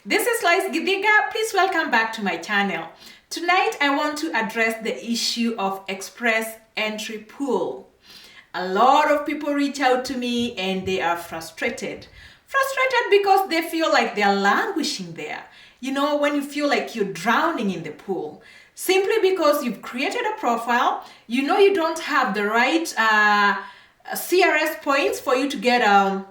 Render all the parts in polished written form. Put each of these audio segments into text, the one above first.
This is Loise. Please welcome back to my channel. Tonight I want to address the issue of express entry pool. A lot of people reach out to me and they are frustrated. Frustrated because they feel like they are languishing there. You know, when you feel like you're drowning in the pool. Simply because you've created a profile, you know you don't have the right CRS points for you to get an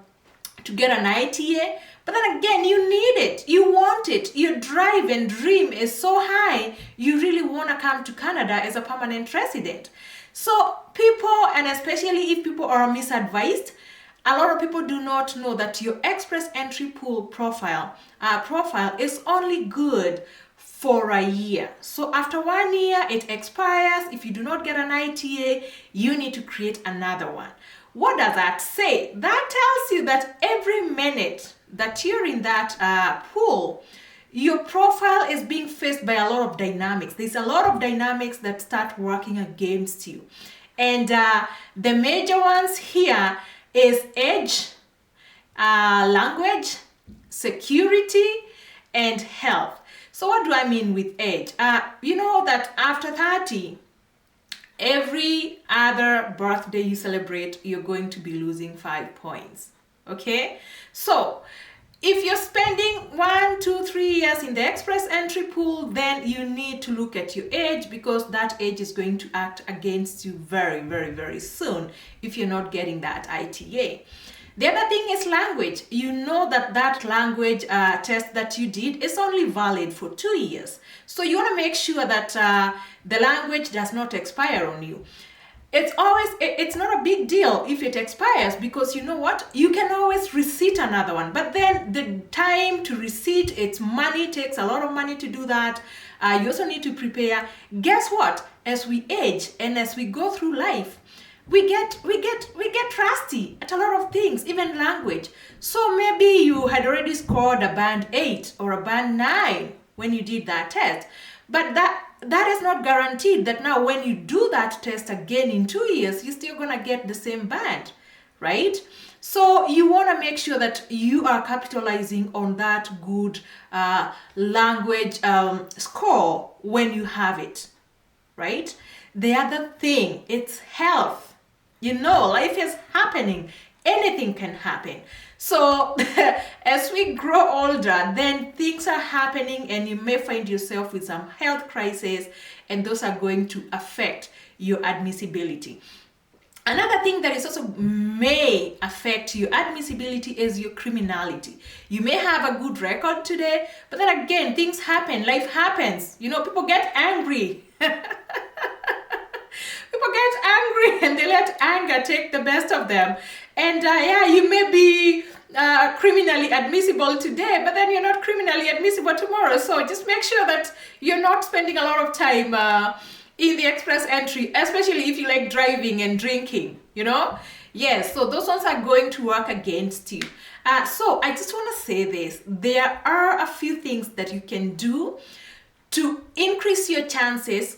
ITA, but then again, you need it, you want it, your drive and dream is so high, you really want to come to Canada as a permanent resident. So people, and especially if people are misadvised, a lot of people do not know that your express entry pool profile is only good for a year. So after 1 year, it expires. If you do not get an ITA, you need to create another one. What does that say? That tells you that every minute that you're in that pool, your profile is being faced by a lot of dynamics. There's a lot of dynamics that start working against you. And the major ones here is age, language, security, and health. So what do I mean with age? You know that after 30, every other birthday you celebrate, you're going to be losing 5 points. Okay? So if you're spending 1, 2, 3 years in the express entry pool, then you need to look at your age, because that age is going to act against you very, very, very soon if you're not getting that ITA. The other thing is language. You know that language test that you did is only valid for 2 years. So you want to make sure that the language does not expire on you. It's not a big deal if it expires, because you know what? You can always resit another one. But then the time to resit, it's money, takes a lot of money to do that. You also need to prepare. Guess what? As we age and as we go through life, we get rusty at a lot of things, even language. So maybe you had already scored a band 8 or a band 9 when you did that test, but that is not guaranteed that now when you do that test again in 2 years, you're still gonna get the same band, right? So you want to make sure that you are capitalizing on that good language score when you have it, right? The other thing, it's health. You know, life is happening. Anything can happen. So as we grow older, then things are happening and you may find yourself with some health crises, and those are going to affect your admissibility. Another thing that is also may affect your admissibility is your criminality. You may have a good record today, but then again, things happen, life happens. You know, people get angry. People get angry and they let anger take the best of them. And you may be criminally admissible today, but then you're not criminally admissible tomorrow. So just make sure that you're not spending a lot of time in the express entry, especially if you like driving and drinking, you know? Yes, so those ones are going to work against you. So I just want to say this. There are a few things that you can do to increase your chances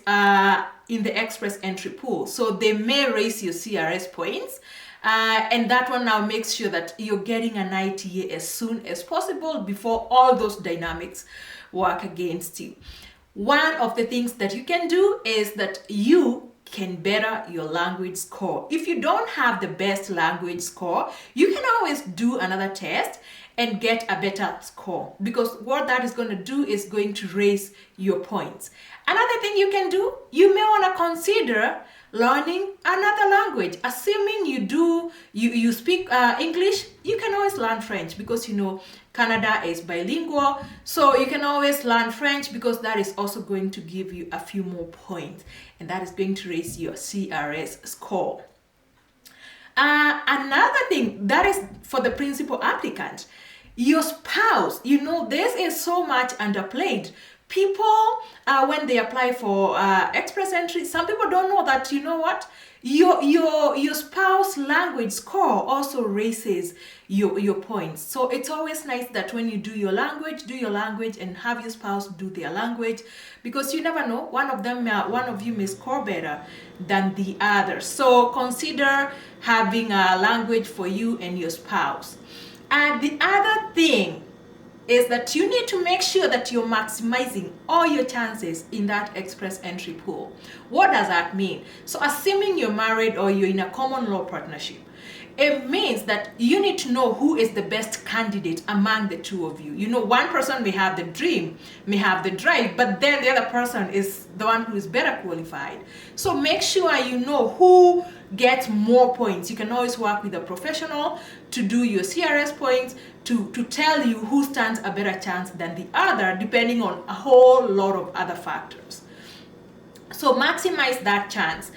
in the express entry pool. So they may raise your CRS points, and that one now makes sure that you're getting an ITA as soon as possible before all those dynamics work against you. One of the things that you can do is that you can better your language score. If you don't have the best language score, you can always do another test and get a better score, because what that is going to do is going to raise your points. Another thing you can do, you may want to consider learning another language. Assuming you speak English, you can always learn French, because you know Canada is bilingual, so you can always learn French, because that is also going to give you a few more points, and that is going to raise your CRS score. Another thing that is for the principal applicant, your spouse. You know, this is so much underplayed. People, when they apply for express entry, some people don't know that, you know what, your spouse language score also raises your points. So it's always nice that when you do your language and have your spouse do their language, because you never know, one of you may score better than the other. So consider having a language for you and your spouse. And the other thing is that you need to make sure that you're maximizing all your chances in that express entry pool. What does that mean? So assuming you're married or you're in a common law partnership, it means that you need to know who is the best candidate among the two of you. You know, one person may have the dream, may have the drive, but then the other person is the one who is better qualified. So make sure you know who gets more points. You can always work with a professional to do your CRS points, to tell you who stands a better chance than the other, depending on a whole lot of other factors. So maximize that chance.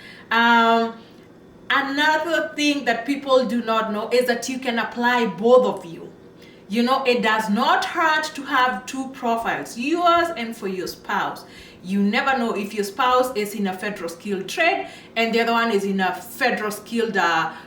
Another thing that people do not know is that you can apply both of you. You know, it does not hurt to have two profiles, yours and for your spouse. You never know if your spouse is in a federal skilled trade and the other one is in a federal skilled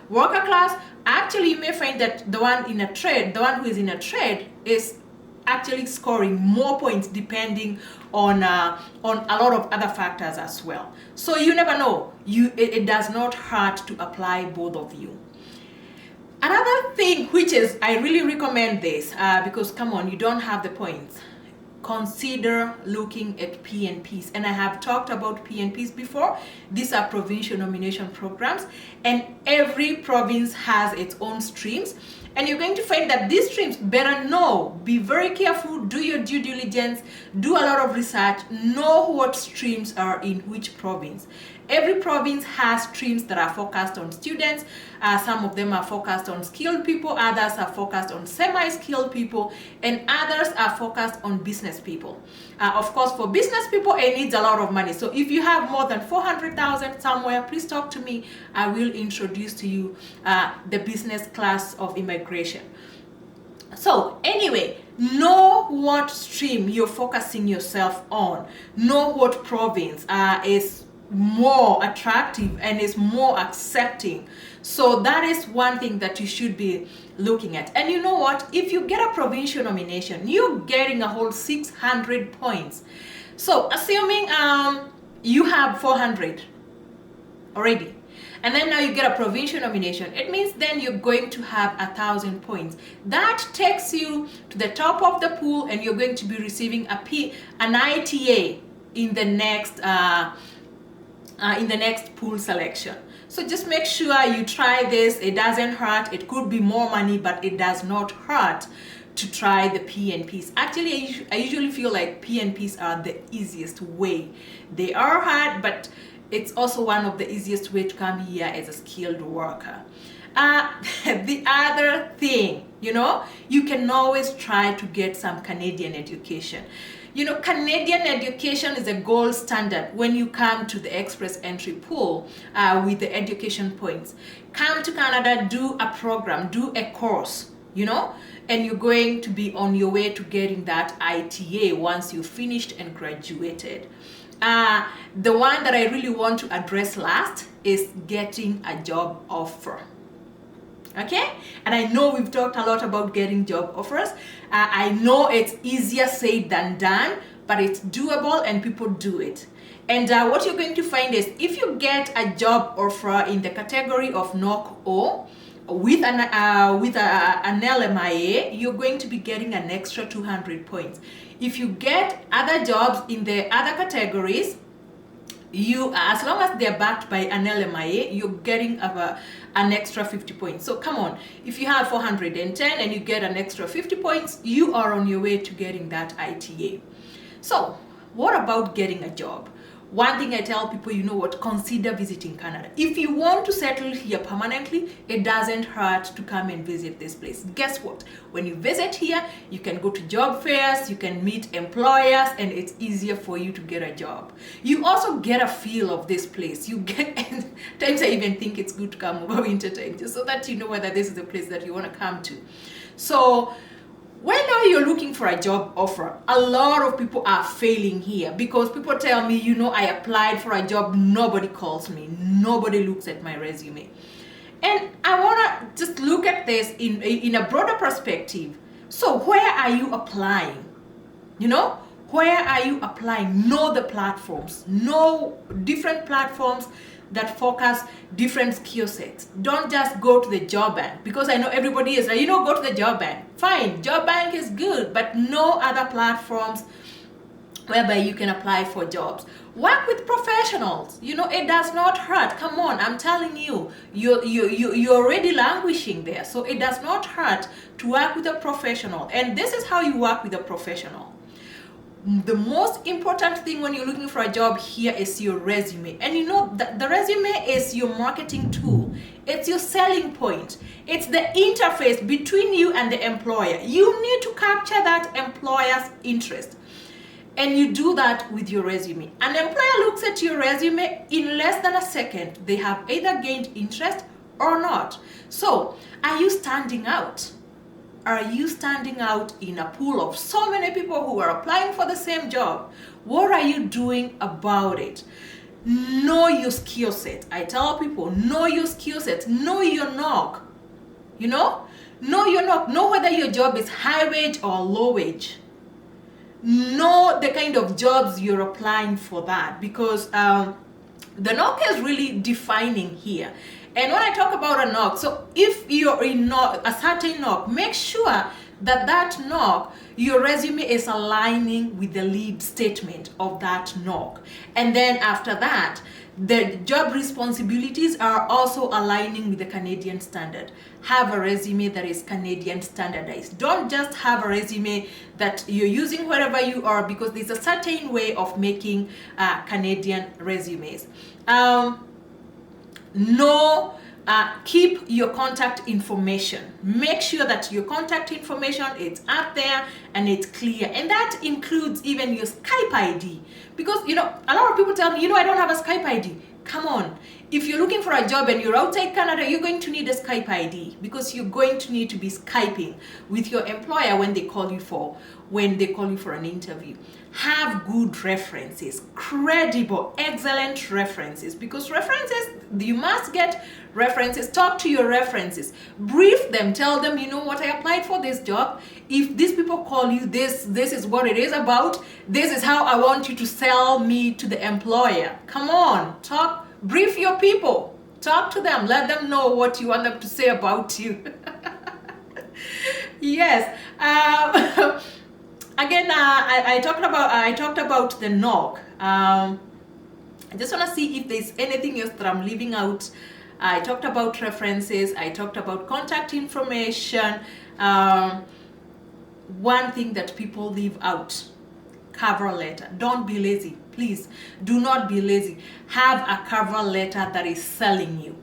worker class. Actually, you may find that the one in a trade, the one who is in a trade is actually scoring more points depending on a lot of other factors as well. So you never know. It does not hurt to apply both of you. Another thing, which is, I really recommend this because come on, you don't have the points. Consider looking at PNPs, and I have talked about PNPs before. These are provincial nomination programs, and every province has its own streams, and you're going to find that these streams better know, be very careful, do your due diligence, do a lot of research, know what streams are in which province. Every province has streams that are focused on students. Some of them are focused on skilled people, others are focused on semi-skilled people, and others are focused on business people. Of course, for business people, it needs a lot of money. So if you have more than 400,000 somewhere, please talk to me. I will introduce to you the business class of immigration. So anyway, know what stream you're focusing yourself on. Know what province is more attractive and is more accepting. So that is one thing that you should be looking at. And you know what? If you get a provincial nomination, you're getting a whole 600 points. So assuming you have 400 already, and then now you get a provincial nomination, it means then you're going to have 1,000 points. That takes you to the top of the pool, and you're going to be receiving an ITA in the next pool selection. So just make sure you try this. It doesn't hurt. It could be more money, but it does not hurt to try the PNPs. Actually, I usually feel like PNPs are the easiest way. They are hard, but it's also one of the easiest way to come here as a skilled worker. The other thing, you know, you can always try to get some Canadian education. You know, Canadian education is a gold standard when you come to the express entry pool with the education points. Come to Canada, do a program, do a course, you know, and you're going to be on your way to getting that ITA once you've finished and graduated. The one that I really want to address last is getting a job offer. Okay, and I know we've talked a lot about getting job offers. I know it's easier said than done, but it's doable and people do it. And what you're going to find is if you get a job offer in the category of NOC O with an LMIA, you're going to be getting an extra 200 points. If you get other jobs in the other categories, as long as they're backed by an LMIA, you're getting an extra 50 points. So come on, if you have 410 and you get an extra 50 points, you are on your way to getting that ITA. So what about getting a job? One thing I tell people, you know what, consider visiting Canada. If you want to settle here permanently, it doesn't hurt to come and visit this place. Guess what? When you visit here, you can go to job fairs, you can meet employers, and it's easier for you to get a job. You also get a feel of this place. You get, times I even think it's good to come over winter time, just so that you know whether this is the place that you want to come to. So when now you're looking for a job offer, a lot of people are failing here because people tell me, you know, I applied for a job, nobody calls me, nobody looks at my resume. And I want to just look at this in a broader perspective. So where are you applying? You know, where are you applying? Know the platforms, know different platforms that focus different skill sets. Don't just go to the job bank, because I know everybody is like, go to the job bank. Fine, job bank is good, but no other platforms whereby you can apply for jobs. Work with professionals. It does not hurt. Come on, I'm telling you, you're already languishing there, so it does not hurt to work with a professional. And this is how you work with a professional. The most important thing when you're looking for a job here is your resume. And the resume is your marketing tool. It's your selling point. It's the interface between you and the employer. You need to capture that employer's interest. And you do that with your resume. An employer looks at your resume in less than a second. They have either gained interest or not. So, are you standing out? Are you standing out in a pool of so many people who are applying for the same job? What are you doing about it? Know your skill set. I tell people, know your skill set. Know your knock. Know your knock. Know whether your job is high wage or low wage. Know the kind of jobs you're applying for that, because the knock is really defining here. And when I talk about a knock, so if you're in a certain knock, make sure that knock, your resume is aligning with the lead statement of that knock. And then after that, the job responsibilities are also aligning with the Canadian standard. Have a resume that is Canadian standardized. Don't just have a resume that you're using wherever you are, because there's a certain way of making Canadian resumes. Keep your contact information. Make sure that your contact information is out there and it's clear. And that includes even your Skype ID. Because, a lot of people tell me, I don't have a Skype ID. Come on. If you're looking for a job and you're outside Canada, you're going to need a Skype ID, because you're going to need to be Skyping with your employer when they call you for an interview. Have good references, credible, excellent references, because you must get references. Talk to your references, brief them, tell them, what, I applied for this job. If these people call you, this is what it is about. This is how I want you to sell me to the employer. Come on, brief your people, talk to them, let them know what you want them to say about you. Yes. Again, I talked about the knock. I just want to see if there's anything else that I'm leaving out. I talked about references. I talked about contact information. One thing that people leave out: cover letter. Don't be lazy. Please, do not be lazy. Have a cover letter that is selling you.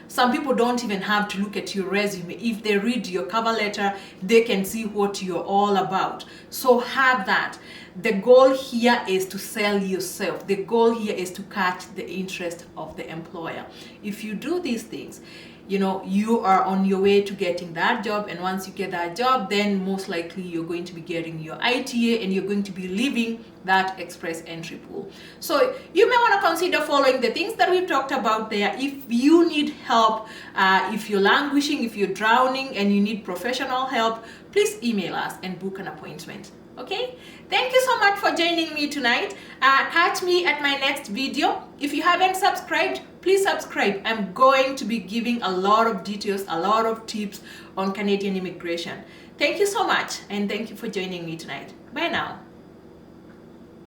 Some people don't even have to look at your resume. If they read your cover letter, they can see what you're all about. So have that. The goal here is to sell yourself. The goal here is to catch the interest of the employer. If you do these things, you are on your way to getting that job. And once you get that job, then most likely you're going to be getting your ITA and you're going to be leaving that express entry pool. So you may want to consider following the things that we've talked about there. If you need help, if you're languishing, if you're drowning and you need professional help, please email us and book an appointment. Okay, thank you so much for joining me tonight. Catch me at my next video. If you haven't subscribed, please subscribe. I'm going to be giving a lot of details, a lot of tips on Canadian immigration. Thank you so much, and thank you for joining me tonight. Bye now.